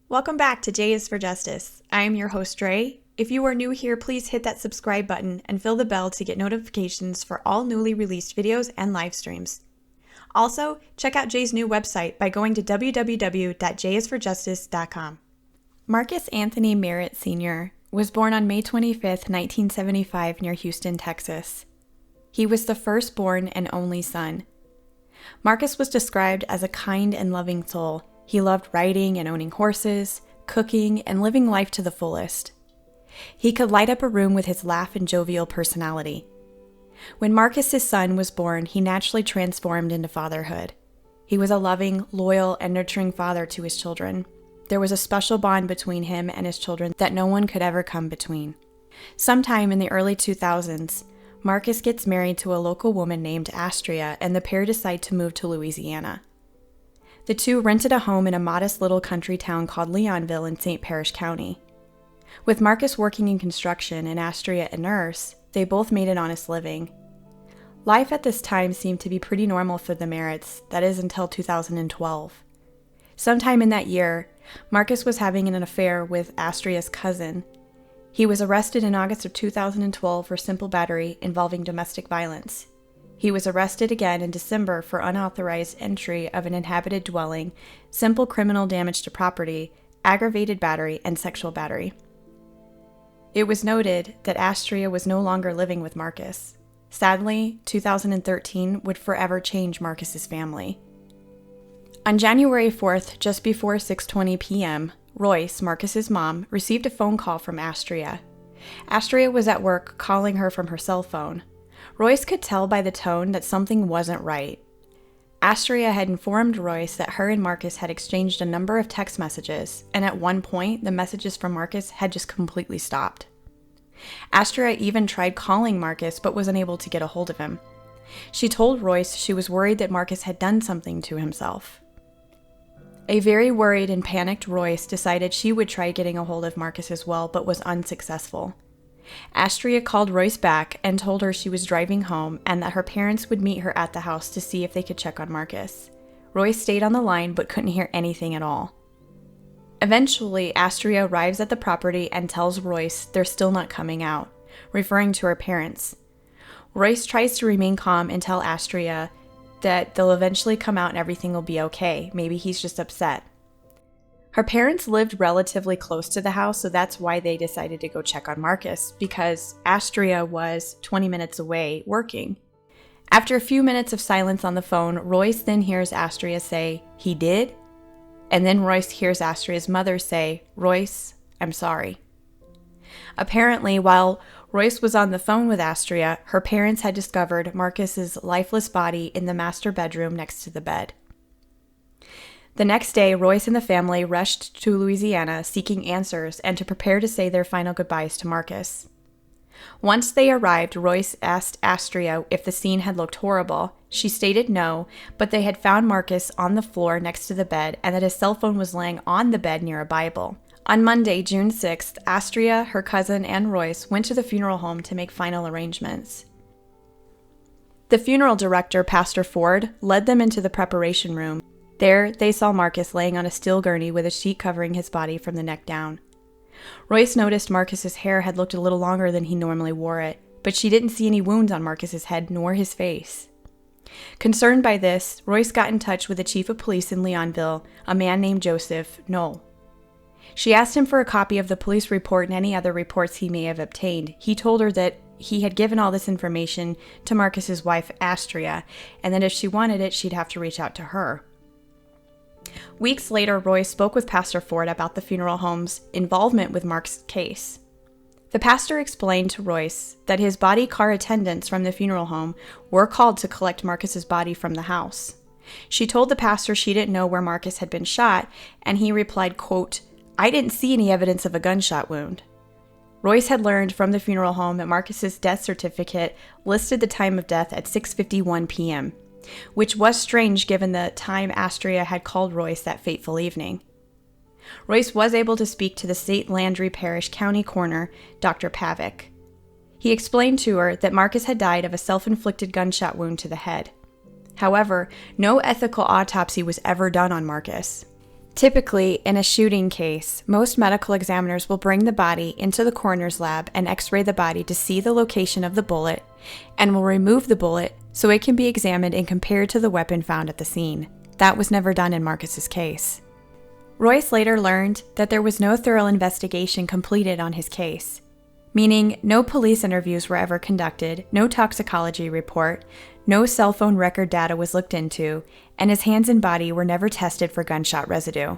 Welcome back to J is for Justice. I am your host, Dre. If you are new here, please hit that subscribe button and fill the bell to get notifications for all newly released videos and live streams. Also, check out Jay's new website by going to www.jisforjustice.com. Marcus Anthony Merritt Sr. was born on May 25, 1975 near Houston, Texas. He was the firstborn and only son. Marcus was described as a kind and loving soul. He loved riding and owning horses, cooking, and living life to the fullest. He could light up a room with his laugh and jovial personality. When Marcus's son was born, he naturally transformed into fatherhood. He was a loving, loyal, and nurturing father to his children. There was a special bond between him and his children that no one could ever come between. Sometime in the early 2000s, Marcus gets married to a local woman named Astria, and the pair decide to move to Louisiana. The two rented a home in a modest little country town called Leonville in St. Parish County. With Marcus working in construction and Astria a nurse, they both made an honest living. Life at this time seemed to be pretty normal for the Merritts, that is until 2012. Sometime in that year, Marcus was having an affair with Astria's cousin. He was arrested in August of 2012 for simple battery involving domestic violence. He was arrested again in December for unauthorized entry of an inhabited dwelling, simple criminal damage to property, aggravated battery, and sexual battery. It was noted that Astria was no longer living with Marcus. Sadly, 2013 would forever change Marcus's family. On January 4th, just before 6:20 p.m., Royce, Marcus's mom, received a phone call from Astria. Astria was at work calling her from her cell phone. Royce could tell by the tone that something wasn't right. Astria had informed Royce that her and Marcus had exchanged a number of text messages, and at one point, the messages from Marcus had just completely stopped. Astria even tried calling Marcus but was unable to get a hold of him. She told Royce she was worried that Marcus had done something to himself. A very worried and panicked Royce decided she would try getting a hold of Marcus as well, but was unsuccessful. Astria called Royce back and told her she was driving home and that her parents would meet her at the house to see if they could check on Marcus. Royce stayed on the line but couldn't hear anything at all. Eventually, Astria arrives at the property and tells Royce they're still not coming out, referring to her parents. Royce tries to remain calm and tell Astria that they'll eventually come out and everything will be okay. Maybe he's just upset. Her parents lived relatively close to the house, so that's why they decided to go check on Marcus, because Astria was 20 minutes away working. After a few minutes of silence on the phone, Royce then hears Astria say, "He did?" And then Royce hears Astria's mother say, "Royce, I'm sorry." Apparently, while Royce was on the phone with Astria, her parents had discovered Marcus's lifeless body in the master bedroom next to the bed. The next day, Royce and the family rushed to Louisiana seeking answers and to prepare to say their final goodbyes to Marcus. Once they arrived, Royce asked Astria if the scene had looked horrible. She stated no, but they had found Marcus on the floor next to the bed and that his cell phone was laying on the bed near a Bible. On Monday, June 6th, Astria, her cousin, and Royce went to the funeral home to make final arrangements. The funeral director, Pastor Ford, led them into the preparation room. There, they saw Marcus laying on a steel gurney with a sheet covering his body from the neck down. Royce noticed Marcus's hair had looked a little longer than he normally wore it, but she didn't see any wounds on Marcus's head nor his face. Concerned by this, Royce got in touch with the chief of police in Leonville, a man named Joseph Knoll. She asked him for a copy of the police report and any other reports he may have obtained. He told her that he had given all this information to Marcus's wife, Astria, and that if she wanted it, she'd have to reach out to her. Weeks later, Royce spoke with Pastor Ford about the funeral home's involvement with Mark's case. The pastor explained to Royce that his body car attendants from the funeral home were called to collect Marcus's body from the house. She told the pastor she didn't know where Marcus had been shot, and he replied, quote, "I didn't see any evidence of a gunshot wound." Royce had learned from the funeral home that Marcus's death certificate listed the time of death at 6:51 p.m., which was strange given the time Astria had called Royce that fateful evening. Royce was able to speak to the St. Landry Parish County Coroner, Dr. Pavick. He explained to her that Marcus had died of a self-inflicted gunshot wound to the head. However, no ethical autopsy was ever done on Marcus. Typically, in a shooting case, most medical examiners will bring the body into the coroner's lab and x-ray the body to see the location of the bullet, and will remove the bullet so it can be examined and compared to the weapon found at the scene. That was never done in Marcus's case. Royce later learned that there was no thorough investigation completed on his case, meaning no police interviews were ever conducted, no toxicology report, no cell phone record data was looked into, and his hands and body were never tested for gunshot residue.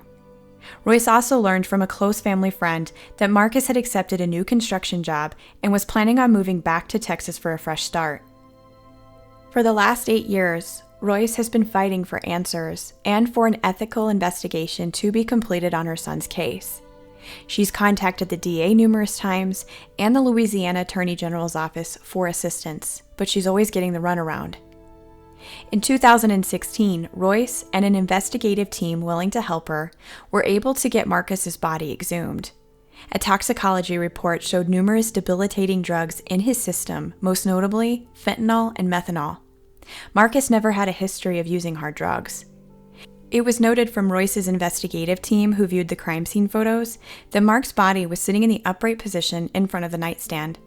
Royce also learned from a close family friend that Marcus had accepted a new construction job and was planning on moving back to Texas for a fresh start. For the last 8 years, Royce has been fighting for answers and for an ethical investigation to be completed on her son's case. She's contacted the DA numerous times and the Louisiana Attorney General's office for assistance, but she's always getting the runaround. In 2016, Royce and an investigative team willing to help her were able to get Marcus's body exhumed. A toxicology report showed numerous debilitating drugs in his system, most notably fentanyl and methanol. Marcus never had a history of using hard drugs. It was noted from Royce's investigative team who viewed the crime scene photos that Mark's body was sitting in the upright position in front of the nightstand,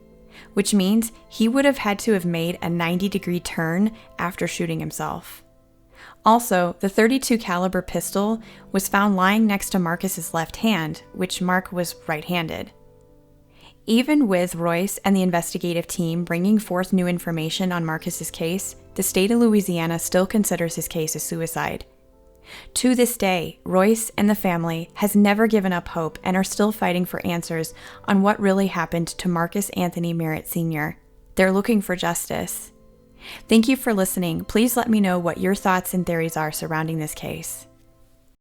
which means he would have had to have made a 90-degree turn after shooting himself. Also, the .32 caliber pistol was found lying next to Marcus's left hand, which Mark was right-handed. Even with Royce and the investigative team bringing forth new information on Marcus's case, the state of Louisiana still considers his case a suicide. To this day, Royce and the family has never given up hope and are still fighting for answers on what really happened to Marcus Anthony Merritt Sr. They're looking for justice. Thank you for listening. Please let me know what your thoughts and theories are surrounding this case.